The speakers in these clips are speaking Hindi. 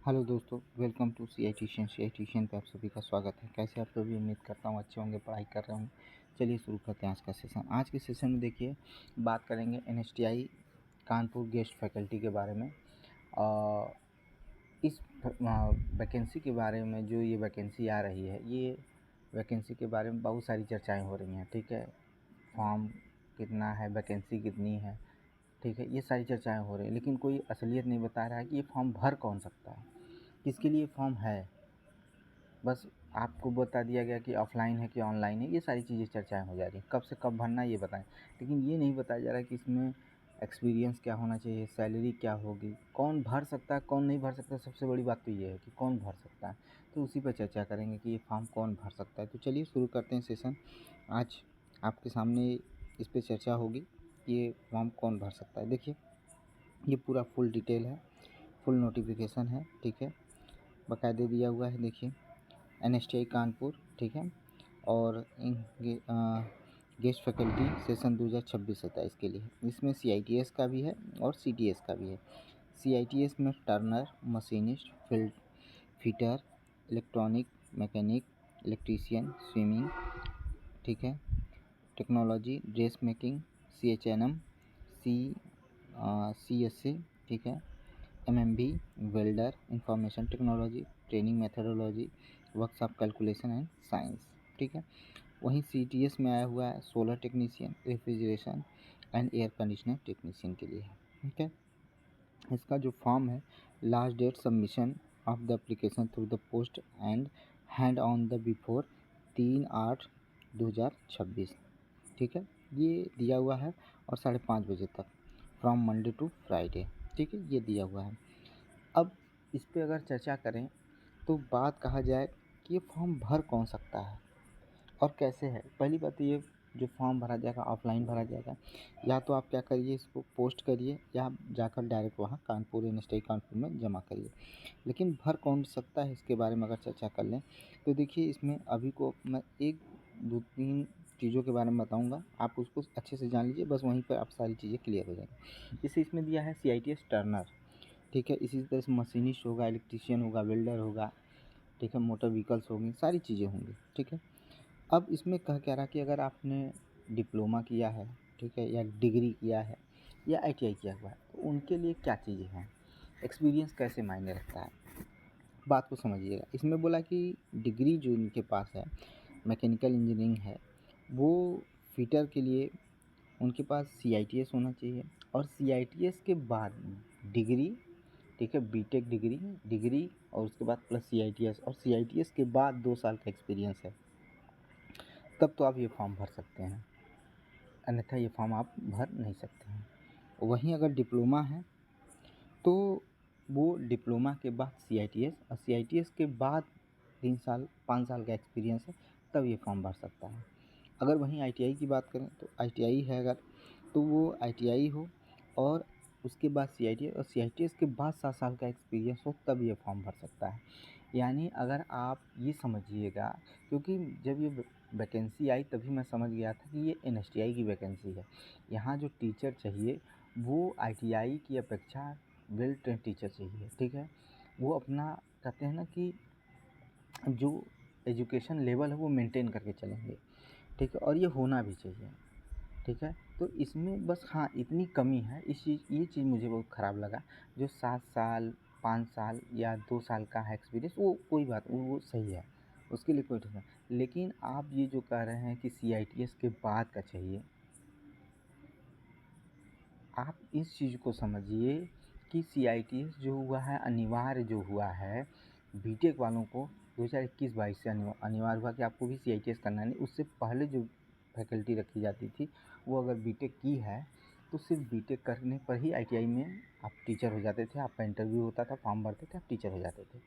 हेलो दोस्तों, welcome to C I tuition पे आप सभी का स्वागत है। कैसे आप सभी, उम्मीद करता हूँ अच्छे होंगे, पढ़ाई कर रहे होंगे। चलिए शुरू करते हैं आज का सेशन। आज के सेशन में देखिए बात करेंगे NSTI कानपुर गेस्ट फैकल्टी के बारे में। इस वैकेंसी के बारे में, जो ये वैकेंसी आ रही है, ये वैकेंसी के बारे में बहुत सारी चर्चाएँ हो रही हैं। ठीक है, फॉर्म कितना है, वैकेंसी कितनी है, ठीक है, ये सारी चर्चाएँ हो रही हैं, लेकिन कोई असलियत नहीं बता रहा है कि ये फॉर्म भर कौन सकता है, किसके लिए फॉर्म है। बस आपको बता दिया गया कि ऑफ़लाइन है कि ऑनलाइन है, ये सारी चीज़ें चर्चाएँ हो जा रही हैं। कब से कब भरना ये बताएँ, लेकिन ये नहीं बताया जा रहा है कि इसमें एक्सपीरियंस क्या होना चाहिए, सैलरी क्या होगी, कौन भर सकता है, कौन नहीं भर सकता। सबसे बड़ी बात तो ये है कि कौन भर सकता है, तो उसी पर चर्चा करेंगे कि ये फॉर्म कौन भर सकता है। तो चलिए शुरू करते हैं सेशन। आज आपके सामने इस पे चर्चा होगी कि ये फॉर्म कौन भर सकता है। देखिए, ये पूरा फुल डिटेल है, फुल नोटिफिकेशन है, ठीक है, बाकायदे दिया हुआ है। देखिए, NSTI कानपुर, ठीक है, और गेस्ट फैकल्टी सेशन 2026-27 के लिए। इसमें CITS का भी है और CTS का भी है। CITS में turner, machinist, field fitter, electronic, mechanic, electrician, swimming, ठीक है, technology, dress making, CHNM, CSC, ठीक है, MMB, welder, information technology, training methodology, workshop calculation and science, ठीक है। वहीं CTS में आया हुआ है solar technician, refrigeration and air conditioner technician के लिए है, ठीक है। इसका जो फॉर्म है, last date submission of the application through the post and hand on the before 3/8/2026, ठीक है, ये दिया हुआ है, और 5:30 बजे तक, फ्रॉम मंडे टू फ्राइडे, ठीक है, ये दिया हुआ है। अब इस पे अगर चर्चा करें तो बात कहा जाए कि ये फॉर्म भर कौन सकता है और कैसे है। पहली बात तो ये, जो फॉर्म भरा जाएगा ऑफ़लाइन भरा जाएगा, या तो आप क्या करिए, इसको पोस्ट करिए, या आप जाकर डायरेक्ट वहाँ कानपुर NSTI कानपुर में जमा करिए। लेकिन भर कौन सकता है, इसके बारे में अगर चर्चा कर लें तो देखिए, इसमें अभी को मैं 1-2-3 चीज़ों के बारे में बताऊँगा, आप उसको अच्छे से जान लीजिए, बस वहीं पर आप सारी चीज़ें क्लियर हो जाएंगी। जैसे इसमें दिया है CITS टर्नर, ठीक है, इसी तरह से मशीनिस्ट होगा, इलेक्ट्रीशियन होगा, वेल्डर होगा, ठीक है, मोटर व्हीकल्स होंगी, सारी चीज़ें होंगी, ठीक है। अब इसमें कह रहा कि अगर आपने डिप्लोमा किया है, ठीक है, या डिग्री किया है, या ITI किया हुआ है, तो उनके लिए क्या चीज़ें हैं, एक्सपीरियंस कैसे मायने रखता है, बात को समझिएगा। इसमें बोला कि डिग्री जो इनके पास है, मैकेनिकल इंजीनियरिंग है, वो फिटर के लिए उनके पास CITS होना चाहिए, और CITS के बाद डिग्री, ठीक है, बीटेक डिग्री डिग्री और उसके बाद प्लस CITS, और CITS के बाद 2 साल का एक्सपीरियंस है, तब तो आप ये फॉर्म भर सकते हैं, अन्यथा ये फॉर्म आप भर नहीं सकते हैं। वहीं अगर डिप्लोमा है तो वो डिप्लोमा के बाद CITS, और CITS के बाद 3 साल 5 साल का एक्सपीरियंस है, तब ये फॉर्म भर सकता है। अगर वहीं ITI की बात करें तो ITI है अगर, तो वो ITI हो और उसके बाद CITS, और CITS के बाद 7 साल का एक्सपीरियंस हो, तब ये फॉर्म भर सकता है। यानी अगर आप ये समझिएगा, क्योंकि जब ये वैकेंसी आई तभी मैं समझ गया था कि ये NSTI की वैकेंसी है। यहाँ जो टीचर चाहिए वो ITI की अपेक्षा वेल ट्रेन टीचर चाहिए, ठीक है। वो अपना कहते हैं ना कि जो एजुकेशन लेवल है वो मेंटेन करके चलेंगे, ठीक है, और ये होना भी चाहिए, ठीक है। तो इसमें बस हाँ, इतनी कमी है, ये चीज़ मुझे बहुत ख़राब लगा। जो 7 साल 5 साल या 2 साल का है एक्सपीरियंस, वो कोई बात, वो सही है, उसके लिए कोई टेंशन नहीं। लेकिन आप ये जो कह रहे हैं कि CITS के बाद का चाहिए, आप इस चीज़ को समझिए कि CITS जो हुआ है, अनिवार्य जो हुआ है बीटेक वालों को 2021-22 से अनिवार्य हुआ कि आपको भी CITS करना है। नहीं, उससे पहले जो फैकल्टी रखी जाती थी, वो अगर बीटेक की है तो सिर्फ बीटेक करने पर ही ITI में आप टीचर हो जाते थे, आपका इंटरव्यू होता था, फॉर्म भरते थे, आप टीचर हो जाते थे।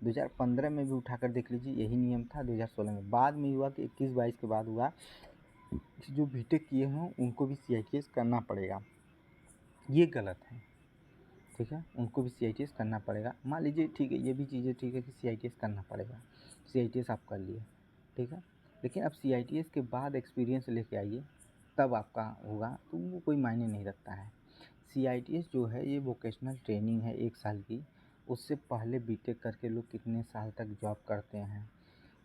2015 में भी उठाकर देख लीजिए, यही नियम था। 2016 में बाद में हुआ कि 21-22 के बाद हुआ कि जो बीटेक किए हों उनको भी CITS करना पड़ेगा। ये गलत है, ठीक है, उनको भी CITS करना पड़ेगा। मान लीजिए, ठीक है, ये भी चीज़ें ठीक है कि CITS करना पड़ेगा, CITS आप कर लिए, ठीक है, लेकिन अब CITS के बाद एक्सपीरियंस लेके आइए, तब आपका होगा, तो वो कोई मायने नहीं रखता है। CITS जो है ये वोकेशनल ट्रेनिंग है 1 साल की, उससे पहले बीटेक करके लोग कितने साल तक जॉब करते हैं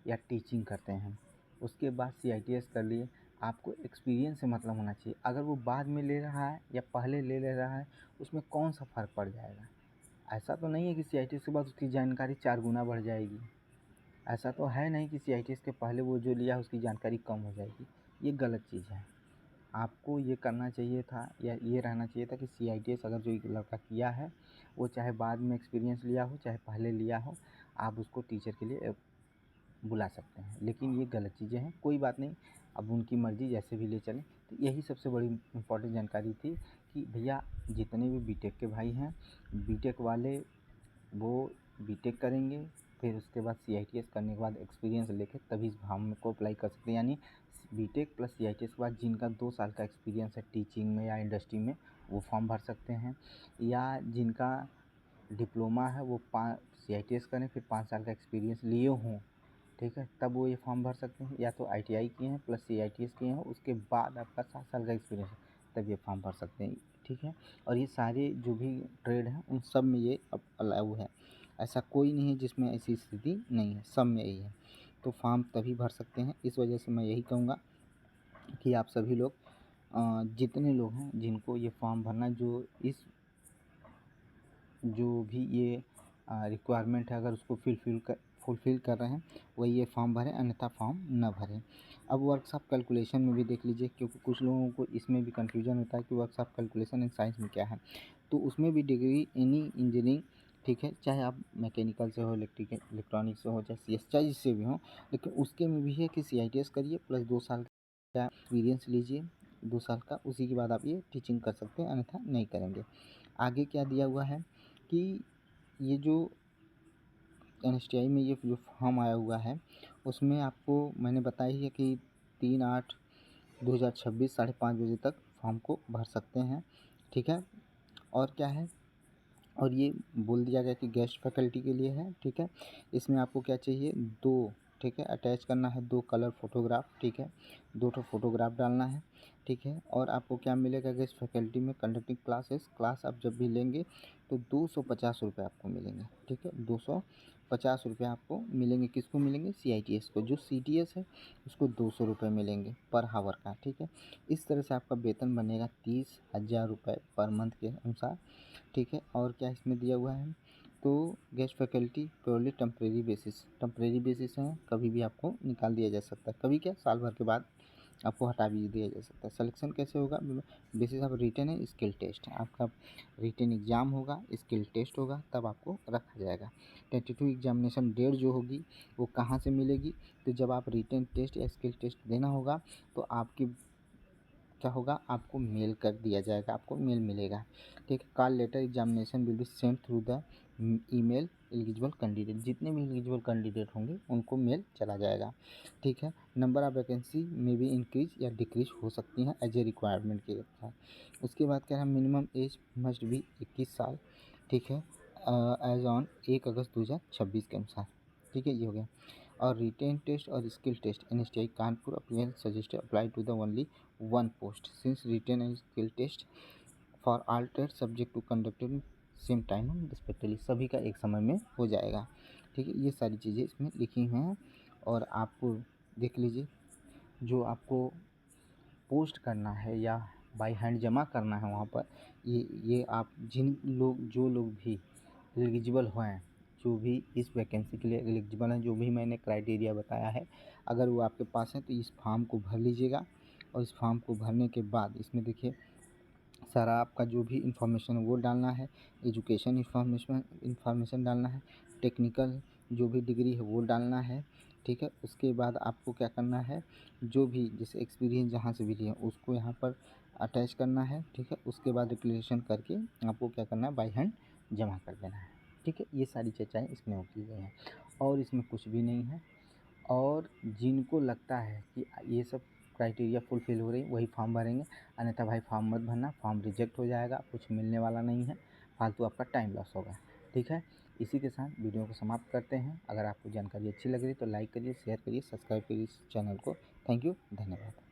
या टीचिंग करते हैं। उसके बाद CITS कर लिए। आपको एक्सपीरियंस से मतलब होना चाहिए। अगर वो बाद में ले रहा है या पहले ले रहा है, उसमें कौन सा फ़र्क पड़ जाएगा। ऐसा तो नहीं है कि CITS के बाद उसकी जानकारी 4 गुना बढ़ जाएगी। ऐसा तो है नहीं कि CITS के पहले वो जो लिया उसकी जानकारी कम हो जाएगी। ये गलत चीज़ है। आपको ये करना चाहिए था या ये रहना चाहिए था कि CITS अगर जो लड़का किया है, वो चाहे बाद में एक्सपीरियंस लिया हो चाहे पहले लिया हो, आप उसको टीचर के लिए बुला सकते हैं। लेकिन ये गलत चीज़ें हैं। कोई बात नहीं, अब उनकी मर्ज़ी जैसे भी ले चलें। तो यही सबसे बड़ी इम्पोर्टेंट जानकारी थी कि भैया जितने भी बीटेक के भाई हैं, बीटेक वाले वो बीटेक करेंगे, फिर उसके बाद CITS करने के बाद एक्सपीरियंस लेके तभी इस फॉर्म को अप्लाई कर सकते हैं। यानी बीटेक प्लस CITS के बाद जिनका 2 साल का एक्सपीरियंस है टीचिंग में या इंडस्ट्री में, वो फॉर्म भर सकते हैं। या जिनका डिप्लोमा है वो CITS करें, फिर 5 साल का एक्सपीरियंस लिए हों, ठीक है, तब वो ये फॉर्म भर सकते हैं। या तो ITI किए हैं प्लस CITS किए हैं, उसके बाद आपका 7 साल का एक्सपीरियंस है, तब ये फॉर्म भर सकते हैं, ठीक है। और ये सारे जो भी ट्रेड हैं उन सब में ये अब अलाउ है। ऐसा कोई नहीं है जिसमें ऐसी स्थिति नहीं है, सब में यही है। तो फॉर्म तभी भर सकते हैं। इस वजह से मैं यही कहूँगा कि आप सभी लोग जितने लोग हैं जिनको ये फॉर्म भरना, जो भी ये रिक्वायरमेंट है, अगर उसको फुलफ़िल कर रहे हैं, वही ये फॉर्म भरें, अन्यथा फॉर्म ना भरें। अब वर्कशॉप कैलकुलेशन में भी देख लीजिए, क्योंकि कुछ लोगों को इसमें भी कन्फ्यूजन होता है कि वर्कशॉप कैलकुलेशन इन साइंस में क्या है। तो उसमें भी डिग्री एनी इंजीनियरिंग, ठीक है, चाहे आप मैकेनिकल से हो, इलेक्ट्रॉनिक्स से हो, चाहे CS चाहे जिससे भी हो, लेकिन उसके में भी है कि CITS करिए प्लस 2 साल का एक्सपीरियंस लीजिए, 2 साल का, उसी के बाद आप ये टीचिंग कर सकते हैं, अन्यथा नहीं करेंगे। आगे क्या दिया हुआ है कि ये जो NSTI में ये जो फॉर्म आया हुआ है, उसमें आपको मैंने बताया ही है कि 3/8/2026 5:30 बजे तक फॉर्म को भर सकते हैं, ठीक है। और क्या है, और ये बोल दिया गया कि गेस्ट फैकल्टी के लिए है, ठीक है। इसमें आपको क्या चाहिए, 2, ठीक है, अटैच करना है 2 कलर फ़ोटोग्राफ, ठीक है, 2 ठो फ़ोटोग्राफ डालना है, ठीक है। और आपको क्या मिलेगा गेस्ट फैकल्टी में, कंडक्टिंग क्लास आप जब भी लेंगे तो 250 रुपये आपको मिलेंगे, ठीक है। 250 रुपये आपको मिलेंगे। किसको मिलेंगे, CITS को। जो CTS है उसको 200 रुपये मिलेंगे पर हावर का, ठीक है। इस तरह से आपका वेतन बनेगा 30,000 रुपये पर मंथ के अनुसार, ठीक है। और क्या इसमें दिया हुआ है, तो guest faculty purely temporary basis है, कभी भी आपको निकाल दिया जा सकता है। कभी क्या, साल भर के बाद आपको हटा भी दिया जा सकता है। सिलेक्शन कैसे होगा, बेसिस ऑफ रिटन है, स्किल टेस्ट, आपका रिटन एग्ज़ाम होगा, स्किल टेस्ट होगा, तब आपको रखा जाएगा। टेंटेटिव एग्जामिनेशन डेट जो होगी वो कहाँ से मिलेगी, तो जब आप रिटन टेस्ट या स्किल टेस्ट देना होगा तो आपकी क्या होगा, आपको मेल कर दिया जाएगा, आपको मेल मिलेगा, ठीक है। Call letter examination will be send through the email eligible candidate. जितने भी एलिजिबल कैंडिडेट होंगे उनको मेल चला जाएगा, ठीक है। नंबर ऑफ वैकेंसी में भी इंक्रीज या डिक्रीज हो सकती हैं एज ए रिक्वायरमेंट के अनुसार। उसके बाद क्या है, मिनिमम एज मस्ट भी 21 साल, ठीक है, एज ऑन 1 अगस्त 2026 के अनुसार, ठीक है, ये हो गया। और रिटेन टेस्ट और skill test NSTI Kanpur apply suggested apply to the only 1 post since written and skill test for all trade subject to conducted same time respectively. सभी का एक समय में हो जाएगा, ठीक है। ये सारी चीज़ें इसमें लिखी हुई हैं और आपको देख लीजिए। जो आपको पोस्ट करना है या बाय हैंड जमा करना है वहाँ पर, ये आप जो लोग भी एलिजिबल हैं, जो भी इस वैकेंसी के लिए एलिजिबल हैं, जो भी मैंने क्राइटेरिया बताया है, अगर वो आपके पास है तो इस फॉर्म को भर लीजिएगा। और इस फॉर्म को भरने के बाद इसमें देखिए सारा आपका जो भी इंफॉर्मेशन है वो डालना है, एजुकेशन इंफॉर्मेशन डालना है, टेक्निकल जो भी डिग्री है वो डालना है, ठीक है। उसके बाद आपको क्या करना है, जो भी जैसे एक्सपीरियंस जहाँ से भी लिया उसको यहाँ पर अटैच करना है, ठीक है। उसके बाद रिप्लेसन करके आपको क्या करना है, बाय हैंड जमा कर देना है, ठीक है। ये सारी चर्चाएँ इसमें की गई हैं और इसमें कुछ भी नहीं है। और जिनको लगता है कि ये सब क्राइटेरिया फुलफ़िल हो रही वही फॉर्म भरेंगे, अन्यथा भाई फॉर्म मत भरना, फॉर्म रिजेक्ट हो जाएगा, कुछ मिलने वाला नहीं है, फालतू आपका टाइम लॉस होगा, ठीक है। इसी के साथ वीडियो को समाप्त करते हैं। अगर आपको जानकारी अच्छी लग रही तो लाइक करिए, शेयर करिए, सब्सक्राइब करिए इस चैनल को। थैंक यू, धन्यवाद।